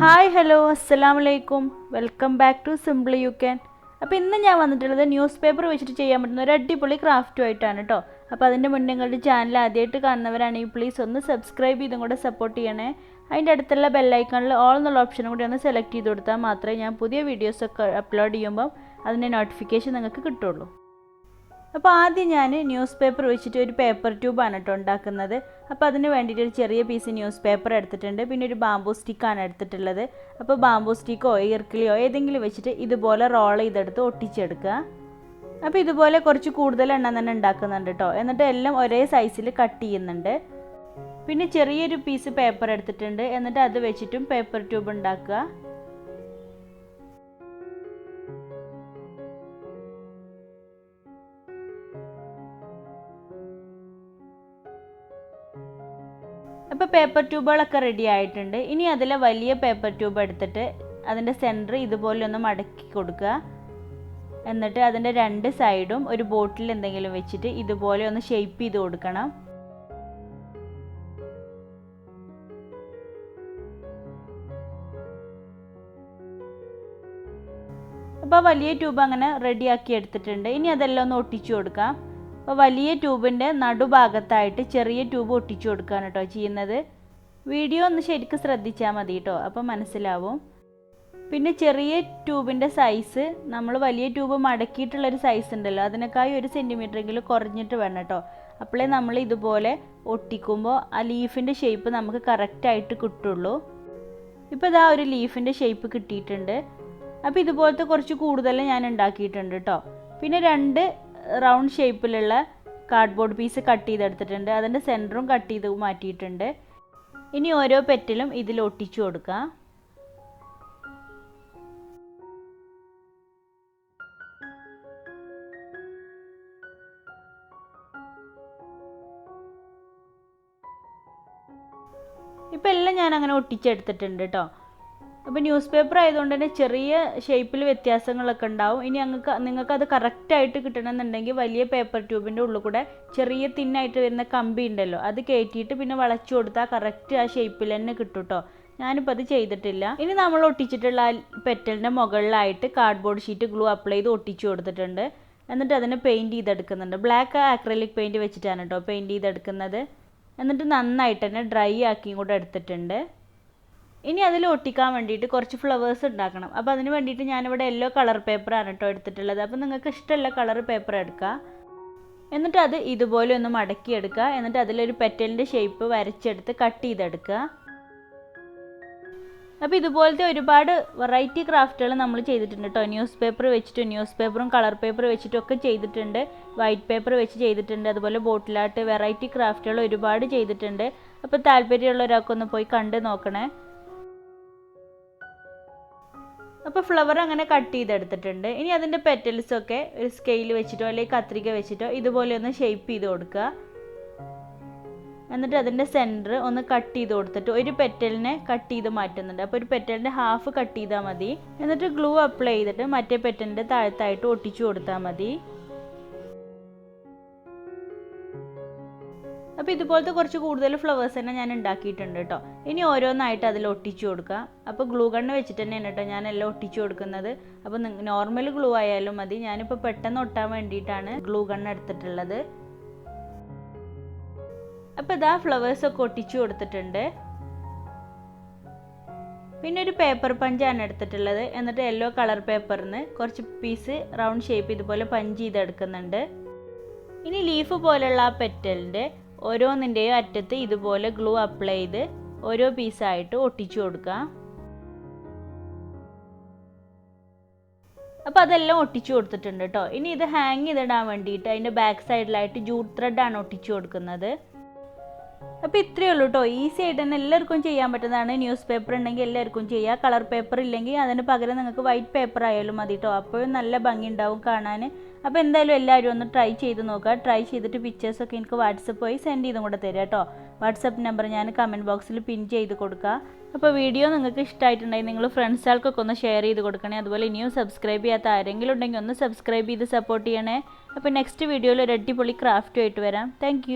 Hi hello അസ്സലാമു അലൈക്കും welcome back to simply you can. അപ്പോൾ ഇന്ന് ഞാൻ വന്നിട്ടുള്ളത് ന്യൂസ് പേപ്പർ വെച്ചിട്ട് ചെയ്യാൻ പറ്റുന്ന ഒരു അടിപൊളി ക്രാഫ്റ്റുമായിട്ടാണ് കേട്ടോ. അപ്പോൾ അതിൻ്റെ മുന്നേ നിങ്ങളുടെ ചാനൽ ആദ്യമായിട്ട് കാണുന്നവരാണെങ്കിൽ പ്ലീസ് ഒന്ന് സബ്സ്ക്രൈബ് ചെയ്തും കൂടെ സപ്പോർട്ട് ചെയ്യണേ. അതിൻ്റെ അടുത്തുള്ള ബെല്ലൈക്കണിൽ ഓൾ എന്നുള്ള ഓപ്ഷനും കൂടി ഒന്ന് സെലക്ട് ചെയ്ത് കൊടുത്താൽ മാത്രമേ ഞാൻ പുതിയ വീഡിയോസൊക്കെ അപ്ലോഡ് ചെയ്യുമ്പം അതിൻ്റെ നോട്ടിഫിക്കേഷൻ നിങ്ങൾക്ക് കിട്ടുള്ളൂ. അപ്പോൾ ആദ്യം ഞാൻ ന്യൂസ് പേപ്പർ വെച്ചിട്ട് ഒരു പേപ്പർ ട്യൂബാണ് കേട്ടോ ഉണ്ടാക്കുന്നത്. അപ്പോൾ അതിന് വേണ്ടിയിട്ട് ഒരു ചെറിയ പീസ് ന്യൂസ് പേപ്പർ എടുത്തിട്ടുണ്ട്. പിന്നെ ഒരു ബാംബൂ സ്റ്റിക്കാണ് എടുത്തിട്ടുള്ളത്. അപ്പോൾ ബാംബൂ സ്റ്റിക്കോ ഈർക്കിളിയോ ഏതെങ്കിലും വെച്ചിട്ട് ഇതുപോലെ റോൾ ചെയ്തെടുത്ത് ഒട്ടിച്ചെടുക്കുക. അപ്പോൾ ഇതുപോലെ കുറച്ച് കൂടുതൽ എണ്ണം തന്നെ ഉണ്ടാക്കുന്നുണ്ട് കേട്ടോ. എന്നിട്ട് എല്ലാം ഒരേ സൈസിൽ കട്ട് ചെയ്യുന്നുണ്ട്. പിന്നെ ചെറിയൊരു പീസ് പേപ്പർ എടുത്തിട്ടുണ്ട്. എന്നിട്ട് അത് വെച്ചിട്ടും പേപ്പർ ട്യൂബ് ഉണ്ടാക്കുക. അപ്പോൾ പേപ്പർ ട്യൂബുകളൊക്കെ റെഡി ആയിട്ടുണ്ട്. ഇനി അതിലെ വലിയ പേപ്പർ ട്യൂബ് എടുത്തിട്ട് അതിൻ്റെ സെൻറ്റർ ഇതുപോലെ ഒന്ന് മടക്കി കൊടുക്കുക. എന്നിട്ട് അതിൻ്റെ രണ്ട് സൈഡും ഒരു ബോട്ടിൽ എന്തെങ്കിലും വെച്ചിട്ട് ഇതുപോലെ ഒന്ന് ഷേപ്പ് ചെയ്ത് കൊടുക്കണം. അപ്പോൾ വലിയ ട്യൂബ് അങ്ങനെ റെഡിയാക്കി എടുത്തിട്ടുണ്ട്. ഇനി അതെല്ലാം ഒന്ന് ഒട്ടിച്ചു കൊടുക്കാം. അപ്പോൾ വലിയ ട്യൂബിൻ്റെ നടുഭാഗത്തായിട്ട് ചെറിയ ട്യൂബ് ഒട്ടിച്ചു കൊടുക്കുകയാണ് കേട്ടോ ചെയ്യുന്നത്. വീഡിയോ ഒന്ന് ശരിക്കും ശ്രദ്ധിച്ചാൽ മതി കേട്ടോ, അപ്പോൾ മനസ്സിലാവും. പിന്നെ ചെറിയ ട്യൂബിൻ്റെ സൈസ് നമ്മൾ വലിയ ട്യൂബ് മടക്കിയിട്ടുള്ളൊരു സൈസ് ഉണ്ടല്ലോ, അതിനേക്കായി 1 സെൻറ്റിമീറ്ററെങ്കിലും കുറഞ്ഞിട്ട് വേണം കേട്ടോ. അപ്പോഴേ നമ്മൾ ഇതുപോലെ ഒട്ടിക്കുമ്പോൾ ആ ലീഫിൻ്റെ ഷേപ്പ് നമുക്ക് കറക്റ്റായിട്ട് കിട്ടുള്ളൂ. ഇപ്പോൾ ഇതാ ഒരു ലീഫിൻ്റെ ഷേപ്പ് കിട്ടിയിട്ടുണ്ട്. അപ്പോൾ ഇതുപോലത്തെ കുറച്ച് കൂടുതൽ ഞാൻ ഉണ്ടാക്കിയിട്ടുണ്ട് കേട്ടോ. പിന്നെ 2 റൗണ്ട് ഷേപ്പിലുള്ള കാർഡ്ബോർഡ് പീസ് കട്ട് ചെയ്തെടുത്തിട്ടുണ്ട്. അതിൻ്റെ സെൻറ്ററും കട്ട് ചെയ്ത് മാറ്റിയിട്ടുണ്ട്. ഇനി ഓരോ പെറ്റലും ഇതിൽ ഒട്ടിച്ചു കൊടുക്കുക. ഇപ്പം എല്ലാം ഞാൻ അങ്ങനെ ഒട്ടിച്ചെടുത്തിട്ടുണ്ട് കേട്ടോ. അപ്പോൾ ന്യൂസ് പേപ്പർ ആയതുകൊണ്ട് തന്നെ ചെറിയ ഷേപ്പിൽ വ്യത്യാസങ്ങളൊക്കെ ഉണ്ടാവും. ഇനി നിങ്ങൾക്കത് കറക്റ്റായിട്ട് കിട്ടണമെന്നുണ്ടെങ്കിൽ വലിയ പേപ്പർ ട്യൂബിൻ്റെ ഉള്ളിൽ കൂടെ ചെറിയ തിന്നായിട്ട് വരുന്ന കമ്പി ഉണ്ടല്ലോ, അത് കയറ്റിയിട്ട് പിന്നെ വളച്ചു കൊടുത്താൽ കറക്റ്റ് ആ ഷേപ്പിൽ തന്നെ കിട്ടും കേട്ടോ. ഞാനിപ്പോൾ അത് ചെയ്തിട്ടില്ല. ഇനി നമ്മൾ ഒട്ടിച്ചിട്ടുള്ള ആ പെറ്റലിൻ്റെ മുകളിലായിട്ട് കാർഡ്ബോർഡ് ഷീറ്റ് ഗ്ലൂ അപ്ലൈ ചെയ്ത് ഒട്ടിച്ചു കൊടുത്തിട്ടുണ്ട്. എന്നിട്ട് അതിനെ പെയിൻറ്റ് ചെയ്തെടുക്കുന്നുണ്ട്. ബ്ലാക്ക് ആക്രിലിക് പെയിൻറ്റ് വെച്ചിട്ടാണ് കേട്ടോ പെയിൻറ്റ് ചെയ്തെടുക്കുന്നത്. എന്നിട്ട് നന്നായിട്ട് തന്നെ ഡ്രൈ ആക്കിയും കൂടെ എടുത്തിട്ടുണ്ട്. ഇനി അതിൽ ഒട്ടിക്കാൻ വേണ്ടിയിട്ട് കുറച്ച് ഫ്ലവേഴ്സ് ഉണ്ടാക്കണം. അപ്പോൾ അതിന് വേണ്ടിയിട്ട് ഞാനിവിടെ യെല്ലോ കളർ പേപ്പറാണ് കേട്ടോ എടുത്തിട്ടുള്ളത്. അപ്പോൾ നിങ്ങൾക്ക് ഇഷ്ടമുള്ള കളർ പേപ്പർ എടുക്കുക. എന്നിട്ട് അത് ഇതുപോലെ ഒന്ന് മടക്കിയെടുക്കുക. എന്നിട്ട് അതിലൊരു പെറ്റലിൻ്റെ ഷേപ്പ് വരച്ചെടുത്ത് കട്ട് ചെയ്തെടുക്കുക. അപ്പോൾ ഇതുപോലത്തെ ഒരുപാട് വെറൈറ്റി ക്രാഫ്റ്റുകൾ നമ്മൾ ചെയ്തിട്ടുണ്ട് കേട്ടോ. ന്യൂസ് പേപ്പർ വെച്ചിട്ട് ന്യൂസ് പേപ്പറും കളർ പേപ്പർ വെച്ചിട്ടൊക്കെ ചെയ്തിട്ടുണ്ട്. വൈറ്റ് പേപ്പർ വെച്ച് ചെയ്തിട്ടുണ്ട്. അതുപോലെ ബോട്ടിലാട്ട് വെറൈറ്റി ക്രാഫ്റ്റുകൾ ഒരുപാട് ചെയ്തിട്ടുണ്ട്. അപ്പോൾ താല്പര്യമുള്ളവരൊക്കെ പോയി കണ്ട് നോക്കണേ. അപ്പോൾ ഫ്ലവർ അങ്ങനെ കട്ട് ചെയ്തെടുത്തിട്ടുണ്ട്. ഇനി അതിൻ്റെ പെറ്റൽസൊക്കെ ഒരു സ്കെയിൽ വെച്ചിട്ടോ അല്ലെങ്കിൽ കത്രിക വെച്ചിട്ടോ ഇതുപോലെ ഒന്ന് ഷേപ്പ് ചെയ്ത് കൊടുക്കുക. എന്നിട്ട് അതിൻ്റെ സെൻറ്റർ ഒന്ന് കട്ട് ചെയ്ത് കൊടുത്തിട്ട് ഒരു പെറ്റലിനെ കട്ട് ചെയ്ത് മാറ്റുന്നുണ്ട്. അപ്പോൾ ഒരു പെറ്റലിൻ്റെ ഹാഫ് കട്ട് ചെയ്താൽ മതി. എന്നിട്ട് ഗ്ലൂ അപ്ലൈ ചെയ്തിട്ട് മറ്റേ പെറ്റലിൻ്റെ താഴത്തായിട്ട് ഒട്ടിച്ചു കൊടുത്താൽ മതി. അപ്പോൾ ഇതുപോലത്തെ കുറച്ച് കൂടുതൽ ഫ്ലവേഴ്സ് തന്നെ ഞാൻ ഉണ്ടാക്കിയിട്ടുണ്ട് കേട്ടോ. ഇനി ഓരോന്നായിട്ട് അതിൽ ഒട്ടിച്ചു കൊടുക്കുക. അപ്പോൾ ഗ്ലൂ ഗണ്ണ് വെച്ചിട്ട് തന്നെയാണ് കേട്ടോ ഞാൻ എല്ലാം ഒട്ടിച്ചു കൊടുക്കുന്നത്. അപ്പോൾ നോർമൽ ഗ്ലൂ ആയാലും മതി. ഞാനിപ്പോൾ പെട്ടെന്ന് ഒട്ടാൻ വേണ്ടിയിട്ടാണ് ഗ്ലൂ ഗണ്ണ് എടുത്തിട്ടുള്ളത്. അപ്പോൾ ഇതാ ഫ്ലവേഴ്സൊക്കെ ഒട്ടിച്ചു കൊടുത്തിട്ടുണ്ട്. പിന്നെ ഒരു പേപ്പർ പഞ്ചാണ് എടുത്തിട്ടുള്ളത്. എന്നിട്ട് യെല്ലോ കളർ പേപ്പറിന് കുറച്ച് പീസ് റൗണ്ട് ഷേപ്പ് ഇതുപോലെ പഞ്ച് ചെയ്തെടുക്കുന്നുണ്ട്. ഇനി ലീഫ് പോലെയുള്ള ആ പെറ്റലിൻ്റെ ഓരോന്നിൻ്റെയും അറ്റത്ത് ഇതുപോലെ ഗ്ലൂ അപ്ലൈ ചെയ്ത് ഓരോ പീസായിട്ട് ഒട്ടിച്ചു കൊടുക്കുക. അപ്പോൾ അതെല്ലാം ഒട്ടിച്ചു കൊടുത്തിട്ടുണ്ട് കേട്ടോ. ഇനി ഇത് ഹാങ് ചെയ്തിടാൻ വേണ്ടിയിട്ട് അതിൻ്റെ ബാക്ക് സൈഡിലായിട്ട് ജൂട്ട് ത്രെഡാണ് ഒട്ടിച്ചു കൊടുക്കുന്നത്. അപ്പോൾ ഇത്രയേ ഉള്ളൂ കേട്ടോ. ഈസി ആയിട്ട് തന്നെ എല്ലാവർക്കും ചെയ്യാൻ പറ്റുന്നതാണ്. ന്യൂസ് പേപ്പർ ഉണ്ടെങ്കിൽ എല്ലാവർക്കും ചെയ്യാം. കളർ പേപ്പർ ഇല്ലെങ്കിൽ അതിന് പകരം നിങ്ങൾക്ക് വൈറ്റ് പേപ്പർ ആയാലും മതി കേട്ടോ. അപ്പോഴും നല്ല ഭംഗി ഉണ്ടാവും കാണാൻ. അപ്പോൾ എന്തായാലും എല്ലാവരും ഒന്ന് ട്രൈ ചെയ്ത് നോക്കുക. ട്രൈ ചെയ്തിട്ട് പിക്ചേഴ്സൊക്കെ എനിക്ക് വാട്സപ്പ് വഴി സെൻഡ് ചെയ്തും കൂടെ തരാം കേട്ടോ. വാട്സപ്പ് നമ്പർ ഞാൻ കമൻറ്റ് ബോക്സിൽ പിൻ ചെയ്ത് കൊടുക്കുക. അപ്പോൾ വീഡിയോ നിങ്ങൾക്ക് ഇഷ്ടമായിട്ടുണ്ടെങ്കിൽ നിങ്ങൾ ഫ്രണ്ട്സുകൾക്കൊക്കെ ഒന്ന് ഷെയർ ചെയ്ത് കൊടുക്കണേ. അതുപോലെ ഇനിയും സബ്സ്ക്രൈബ് ചെയ്യാത്ത ആരെങ്കിലും ഉണ്ടെങ്കിൽ ഒന്ന് സബ്സ്ക്രൈബ് ചെയ്ത് സപ്പോർട്ട് ചെയ്യണേ. അപ്പോൾ നെക്സ്റ്റ് വീഡിയോയിൽ ഒരു അടിപൊളി ക്രാഫ്റ്റുമായിട്ട് വരാം. താങ്ക്